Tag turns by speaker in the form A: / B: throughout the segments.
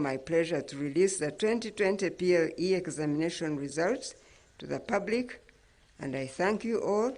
A: my pleasure to release the 2020 PLE examination results to the public, and I thank you all.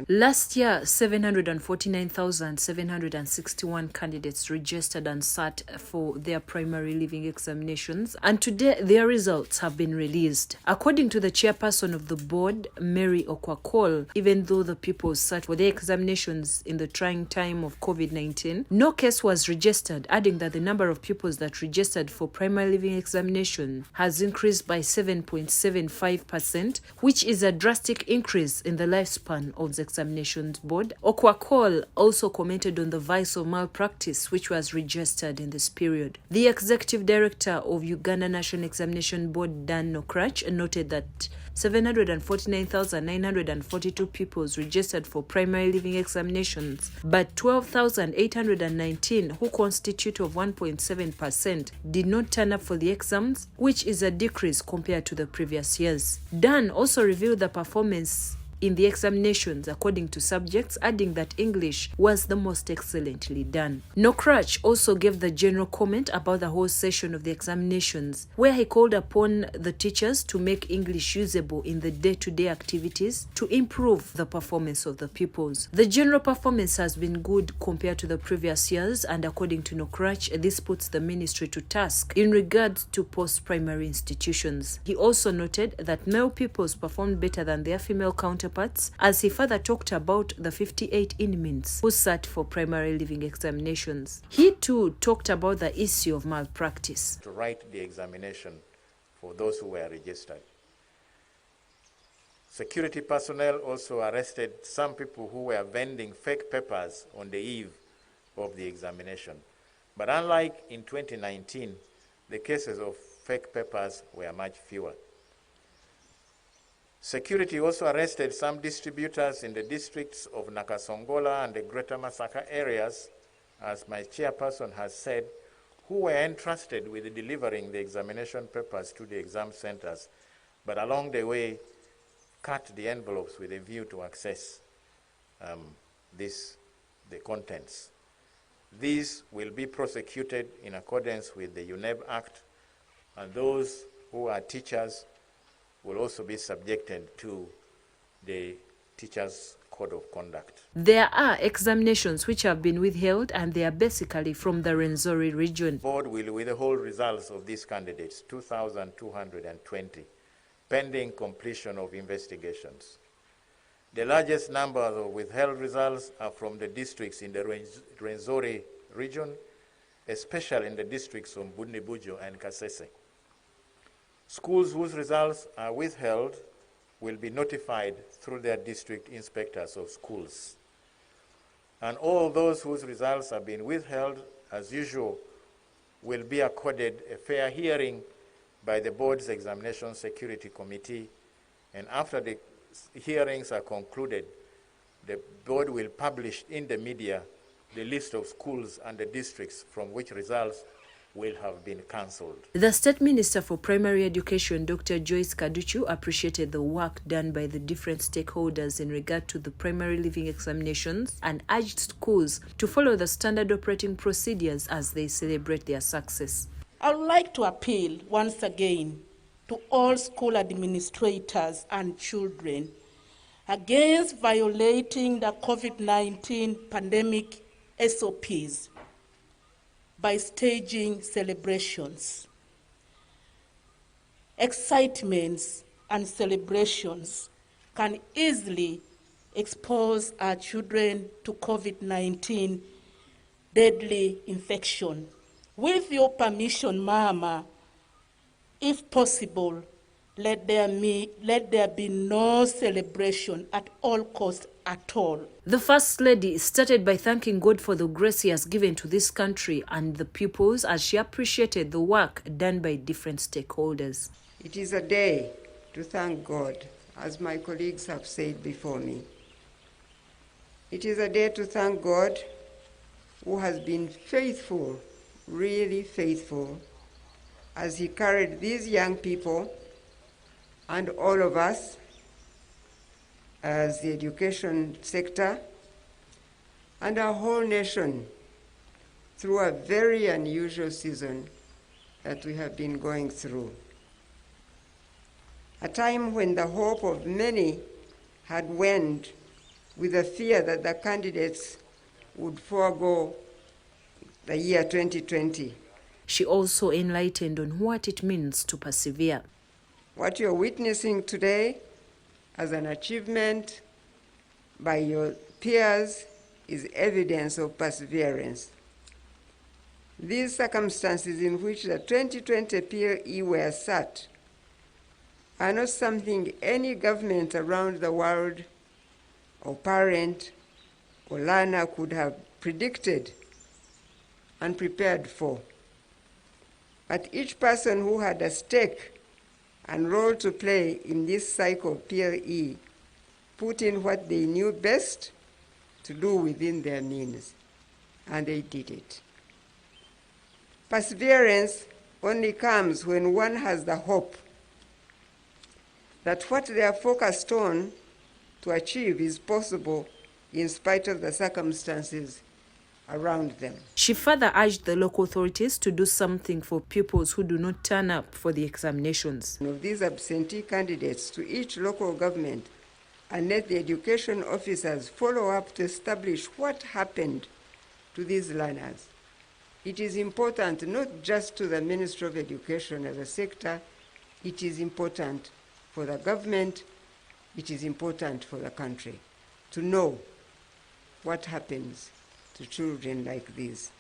B: Last year, 749,761 candidates registered and sat for their primary leaving examinations, and today their results have been released. According to the chairperson of the board, Mary Okwakol, even though the pupils sat for their examinations in the trying time of COVID-19, no case was registered, adding that the number of pupils that registered for primary leaving examination has increased by 7.75%, which is a drastic increase in the lifespan of the Examinations Board. Okwakol also commented on the vice of malpractice which was registered in this period. The executive director of Uganda National Examination Board, Dan Nokrach, noted that 749,942 pupils registered for primary leaving examinations, but 12,819, who constitute of 1.7%, did not turn up for the exams, which is a decrease compared to the previous years. Dan also revealed the performance in the examinations according to subjects, adding that English was the most excellently done. Nokrach also gave the general comment about the whole session of the examinations, where he called upon the teachers to make English usable in the day-to-day activities to improve the performance of the pupils. The general performance has been good compared to the previous years, and according to Nokrach, this puts the ministry to task in regards to post-primary institutions. He also noted that male pupils performed better than their female counterparts, as he further talked about the 58 inmates who sat for primary leaving examinations. He too talked about the issue of malpractice.
C: To write the examination for those who were registered. Security personnel also arrested some people who were vending fake papers on the eve of the examination. But unlike in 2019, the cases of fake papers were much fewer. Security also arrested some distributors in the districts of Nakasongola and the Greater Masaka areas, as my chairperson has said, who were entrusted with delivering the examination papers to the exam centers, but along the way cut the envelopes with a view to access the contents. These will be prosecuted in accordance with the UNEB Act, and those who are teachers will also be subjected to the Teachers' Code of Conduct.
B: There are examinations which have been withheld, and they are basically from the Rwenzori region.
C: The board will withhold results of these candidates, 2,220, pending completion of investigations. The largest number of withheld results are from the districts in the Rwenzori region, especially in the districts of Bunibujo and Kasese. Schools whose results are withheld will be notified through their district inspectors of schools. And all those whose results have been withheld, as usual, will be accorded a fair hearing by the board's Examination Security Committee, and after the hearings are concluded, the board will publish in the media the list of schools and the districts from which results will have been cancelled.
B: The State Minister for Primary Education, Dr. Joyce Kaduchu, appreciated the work done by the different stakeholders in regard to the primary leaving examinations and urged schools to follow the standard operating procedures as they celebrate their success.
D: I would like to appeal once again to all school administrators and children against violating the COVID-19 pandemic SOPs by staging celebrations. Excitements and celebrations can easily expose our children to COVID-19 deadly infection. With your permission, Mama, if possible, let there be no celebration at all costs at all.
B: The First Lady started by thanking God for the grace he has given to this country and the pupils, as she appreciated the work done by different stakeholders.
A: It is a day to thank God, as my colleagues have said before me. It is a day to thank God who has been faithful, really faithful, as he carried these young people and all of us as the education sector and our whole nation through a very unusual season that we have been going through. A time when the hope of many had waned with the fear that the candidates would forego the year 2020.
B: She also enlightened on what it means to persevere.
A: What you're witnessing today as an achievement by your peers is evidence of perseverance. These circumstances in which the 2020 PLE were set are not something any government around the world or parent or learner could have predicted and prepared for. But each person who had a stake and role to play in this cycle of PLE put in what they knew best to do within their means, and they did it. Perseverance only comes when one has the hope that what they are focused on to achieve is possible in spite of the circumstances around them.
B: She further urged the local authorities to do something for pupils who do not turn up for the examinations.
A: Of these absentee candidates to each local government and let the education officers follow up to establish what happened to these learners. It is important not just to the Ministry of Education as a sector, it is important for the government, it is important for the country to know what happens to children like these.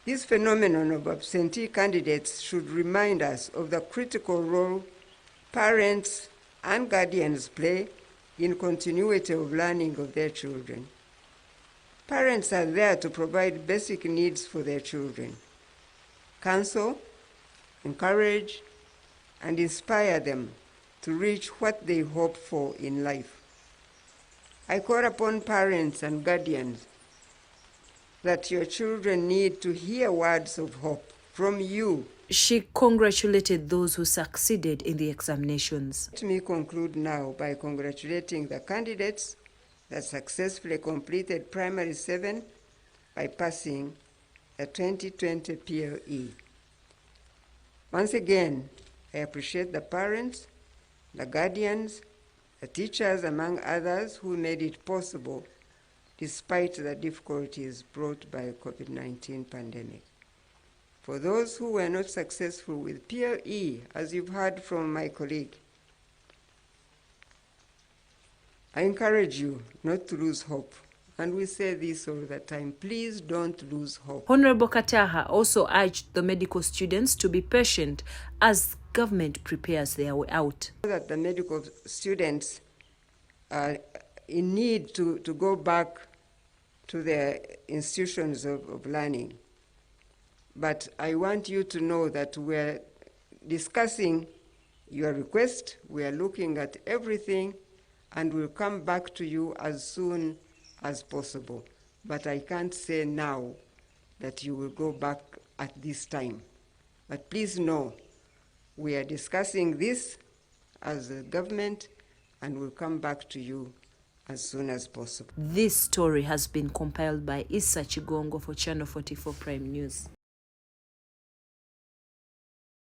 A: This phenomenon of absentee candidates should remind us of the critical role parents and guardians play in continuity of learning of their children. Parents are there to provide basic needs for their children, counsel, encourage, and inspire them to reach what they hope for in life. I call upon parents and guardians that your children need to hear words of hope from you.
B: She congratulated those who succeeded in the examinations.
A: Let me conclude now by congratulating the candidates that successfully completed Primary 7 by passing the 2020 PLE. Once again, I appreciate the parents, the guardians, the teachers, among others, who made it possible despite the difficulties brought by the COVID-19 pandemic. For those who were not successful with PLE, as you've heard from my colleague, I encourage you not to lose hope. And we say this all the time, please don't lose hope.
B: Honorable Kataha also urged the medical students to be patient as government prepares their way out.
A: That the medical students are in need to go back to their institutions of learning. But I want you to know that we're discussing your request, we are looking at everything, and we'll come back to you as soon as possible. But I can't say now that you will go back at this time. But please know, we are discussing this as a government, and we'll come back to you as soon as possible.
B: This story has been compiled by Issa Chigongo for Channel 44 Prime News.